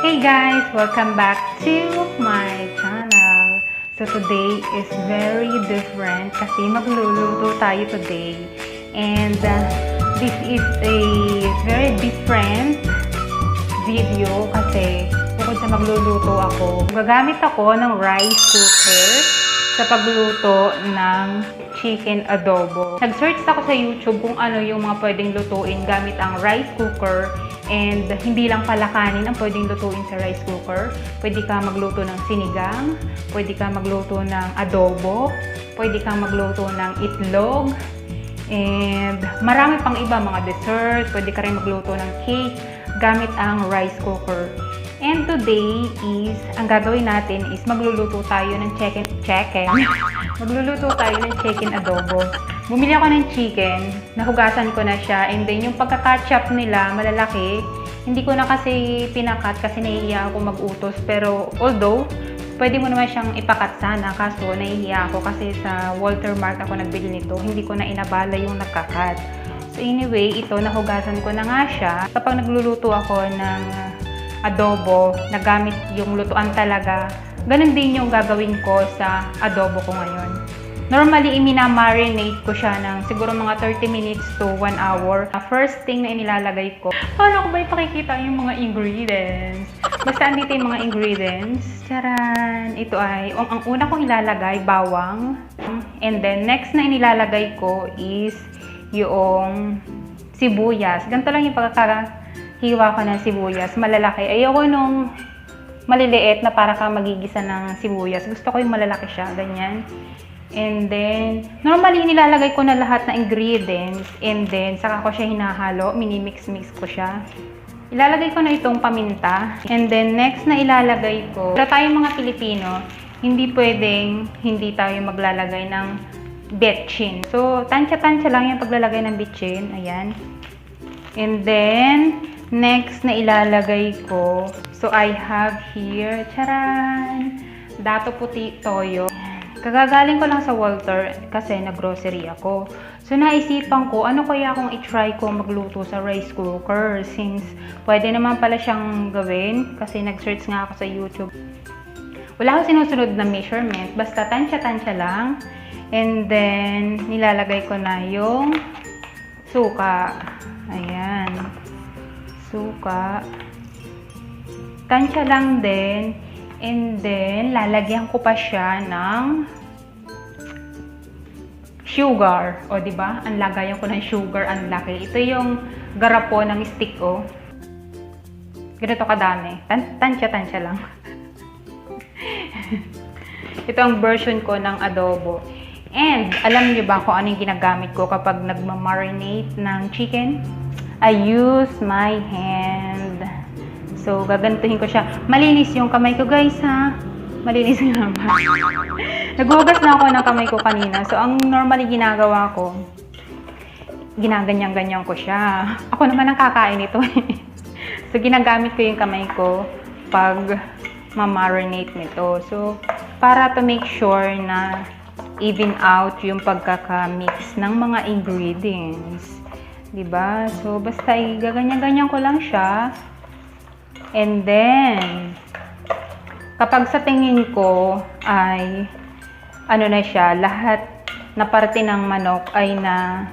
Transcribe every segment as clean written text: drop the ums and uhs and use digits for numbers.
Hey guys! Welcome back to my channel. So today is very different kasi magluluto tayo today. And this is a very different video kasi bukod sa magluluto ako, gagamit ako ng rice cooker sa pagluto ng chicken adobo. Nag-search ako sa YouTube kung ano yung mga pwedeng lutuin gamit ang rice cooker. And hindi lang pala kanin ang pwedeng lutuin sa rice cooker. Pwede ka magluto ng sinigang, pwede ka magluto ng adobo, pwede ka magluto ng itlog, and marami pang iba, mga dessert, pwede ka rin magluto ng cake gamit ang rice cooker. And today is, ang gagawin natin is magluluto tayo ng chicken. Magluluto tayo ng chicken adobo. Bumili ako ng chicken, nahugasan ko na siya, and then yung pagka-ketchup nila, malalaki. Hindi ko na kasi pinakat kasi nahihiya ako mag-utos. Pero although, pwede mo naman siyang ipakat sana, kaso nahihiya ako kasi sa Walter Mart ako nagbili nito. Hindi ko na inabala yung nagkakat. So anyway, ito, nahugasan ko na nga siya. Kapag nagluluto ako ng adobo, nagamit yung lutuan talaga, ganun din yung gagawin ko sa adobo ko ngayon. Normally, iminamarinate ko siya ng siguro mga 30 minutes to 1 hour. First thing na inilalagay ko, paano ko ba ipakikita yung mga ingredients? Basta andito yung mga ingredients. Charan! Ito ay, ang una kong ilalagay, bawang. And then, next na inilalagay ko is yung sibuyas. Ganito lang yung pagkakahiwa ko ng sibuyas. Malalaki. Ayoko nung maliliit na para ka magigisa ng sibuyas. Gusto ko yung malalaki siya. Ganyan. And then, normally, nilalagay ko na lahat na ingredients. And then, saka ko siya hinahalo. Minimix-mix ko siya. Ilalagay ko na itong paminta. And then, next na ilalagay ko. Para tayong mga Pilipino, hindi pwedeng hindi tayo maglalagay ng betchin. So, tansya-tansya lang yung paglalagay ng betchin. Ayan. And then, next na ilalagay ko. So, I have here, charan! Dato puti toyo. Kagagaling ko lang sa Walter kasi nag-grocery ako. So, naisipan ko, ano kaya kung i-try ko magluto sa rice cooker since pwede naman pala siyang gawin kasi nag-search nga ako sa YouTube. Wala akong sinusunod na measurement, basta tansya-tansya lang. And then, nilalagay ko na yung suka. Ayan. Suka. Tansya lang din. And then, lalagyan ko pa siya ng sugar. O, diba? Ang lagayan ko ng sugar, ang laki. Ito yung garapo ng stick, o. Ganito kadami. Tansya-tansya lang. Ito ang version ko ng adobo. And, alam niyo ba kung ano yung ginagamit ko kapag nagmamarinate ng chicken? I use my hand. So, gagantuhin ko siya. Malinis yung kamay ko, guys, ha? Malinis nga ba? Naghugas na ako ng kamay ko kanina. So, ang normally ginagawa ko, ginaganyan-ganyan ko siya. Ako naman ang kakain ito. So, ginagamit ko yung kamay ko pag ma-marinate nito. So, para to make sure na even out yung pagkaka-mix ng mga ingredients. Diba? So, basta gaganyan-ganyan ko lang siya. And then, kapag sa tingin ko ay ano na siya, lahat na parte ng manok ay na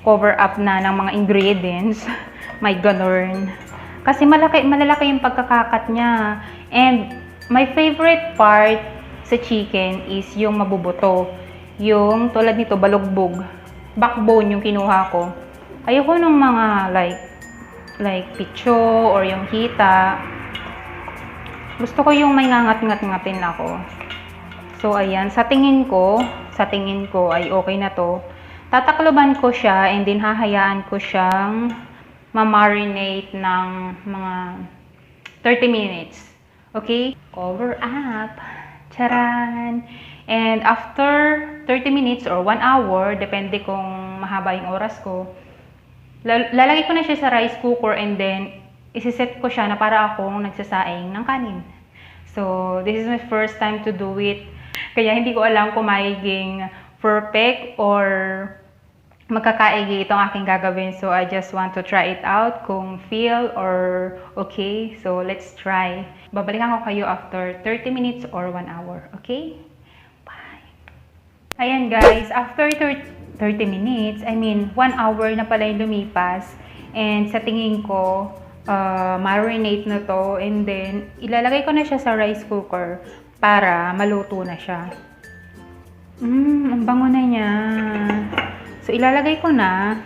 cover up na ng mga ingredients, may ganun. Kasi malalaki yung pagkakakat niya. And my favorite part sa chicken is yung mabubuto. Yung tulad nito, balugbog. Backbone yung kinuha ko. Ayoko nung mga like picho or yung hita. Gusto ko yung may ngangat-ngat-ngatin ako. So, ayan. Sa tingin ko ay okay na to. Tatakloban ko siya and then hahayaan ko siyang ma-marinate ng mga 30 minutes. Okay? Cover up. Charan! And after 30 minutes or 1 hour, depende kung mahaba yung oras ko, lalagay ko na siya sa rice cooker and then isiset ko siya na para akong nagsasaing ng kanin. So, this is my first time to do it. Kaya hindi ko alam kung magiging perfect or magkakaigi itong aking gagawin. So, I just want to try it out kung feel or okay. So, let's try. Babalikan ko kayo after 30 minutes or 1 hour. Okay? Bye! Ayan guys, after 30 minutes, 1 hour na pala yung lumipas. And sa tingin ko, marinate na to. And then, ilalagay ko na siya sa rice cooker para maluto na siya. Ang bango na niya. So, ilalagay ko na.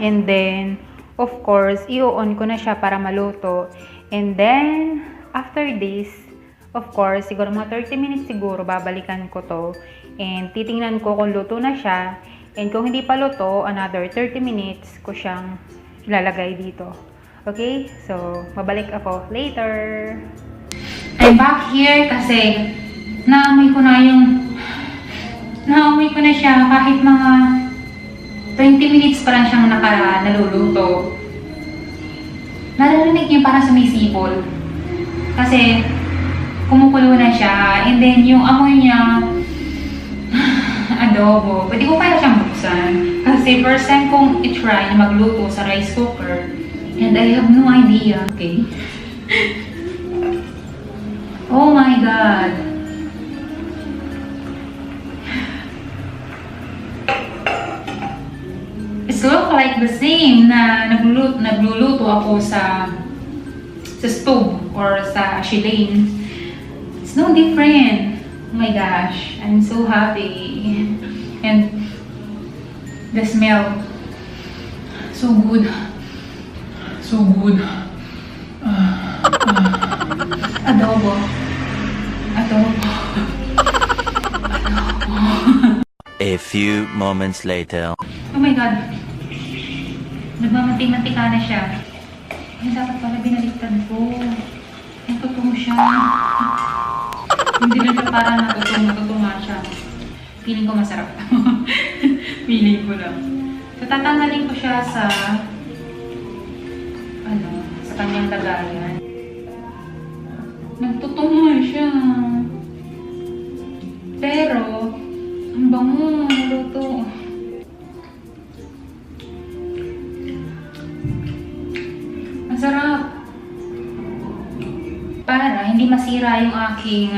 And then, of course, i-on ko na siya para maluto. And then, after this, of course, siguro mga 30 minutes siguro, babalikan ko to. And titingnan ko kung luto na siya. And kung hindi pa luto, another 30 minutes ko siyang ilalagay dito. Okay? So, babalik ako later. I'm back here kasi naamoy ko na siya kahit mga 20 minutes pa lang siyang naluluto. Narinig niyo para sumisipol. Kasi kumukulo na siya. And then yung amoy niya, adobo. Pwede ko kaya siyang buksan. Kasi first time kong i-try na magluto sa rice cooker. And I have no idea. Okay. Oh my God. It looks like the same na nagluluto ako sa stove or sa shilane. It's no different. Oh my gosh, I'm so happy. And the smell, so good. So good. Adobo. A few moments later. Oh my God. Nagmamanti-mantika na siya. Ay, dapat pala binaliktad ko. Ay, totoo siya. Hindi lang siya parang natutunga siya. Feeling ko masarap. Feeling ko lang. So, tatanggalin ko siya sa kanyang lagayan. Nagtutunga siya. Pero, ang bango, luto. Ang sarap. Para hindi masira yung aking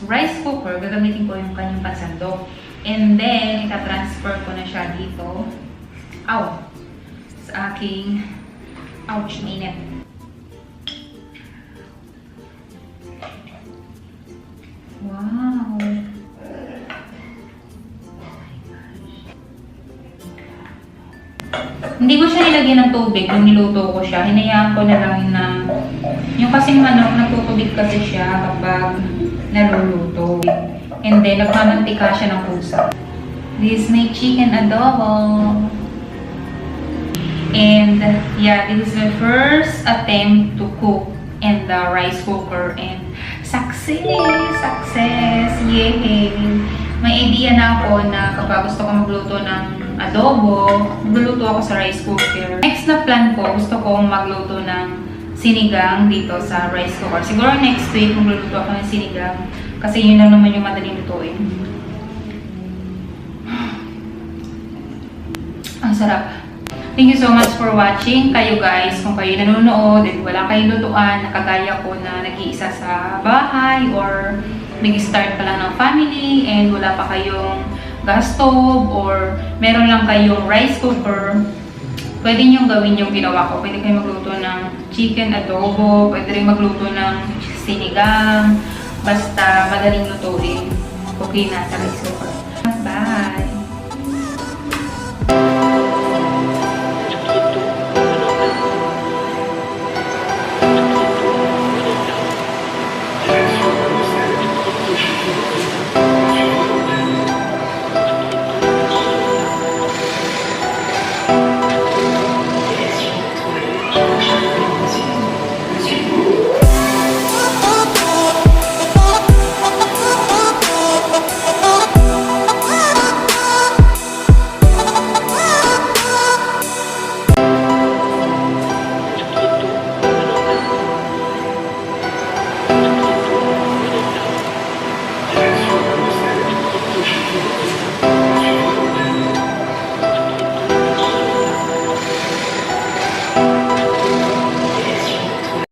rice cooker, gagamitin ko yung kanyang pansandok. And then, ita-transfer ko na siya dito. Sa aking ouch, mainit. Wow. Hindi ko siya nilagyan ng tubig nung niluto ko siya. Hinayaan ko na lang na yung kasing manok, nagtutubig kasi siya kapag naluluto. And then, nagmamantika siya ng pusa. This is my chicken adobo. And yeah, this is the first attempt to cook in the rice cooker. And success! Success! Yay! May idea na ako na kapag gusto ko magluto ng adobo, magluluto ako sa rice cooker. Next na plan ko, gusto kong magluto ng sinigang dito sa rice cooker. Siguro next week, magluluto ako ng sinigang. Kasi yun lang naman yung madaling lutuin. Ang sarap. Thank you so much for watching. Kayo guys, kung kayo nanonood at wala kayong lutuan, nakagaya ko na nag-iisa sa bahay or nag-start pa lang ng family and wala pa kayong gas stove or meron lang kayong rice cooker, pwede nyo gawin yung ginawa ko. Pwede kayo magluto ng chicken adobo, pwede rin magluto ng sinigang, basta madaling lutuin. Okay na sa rice cooker.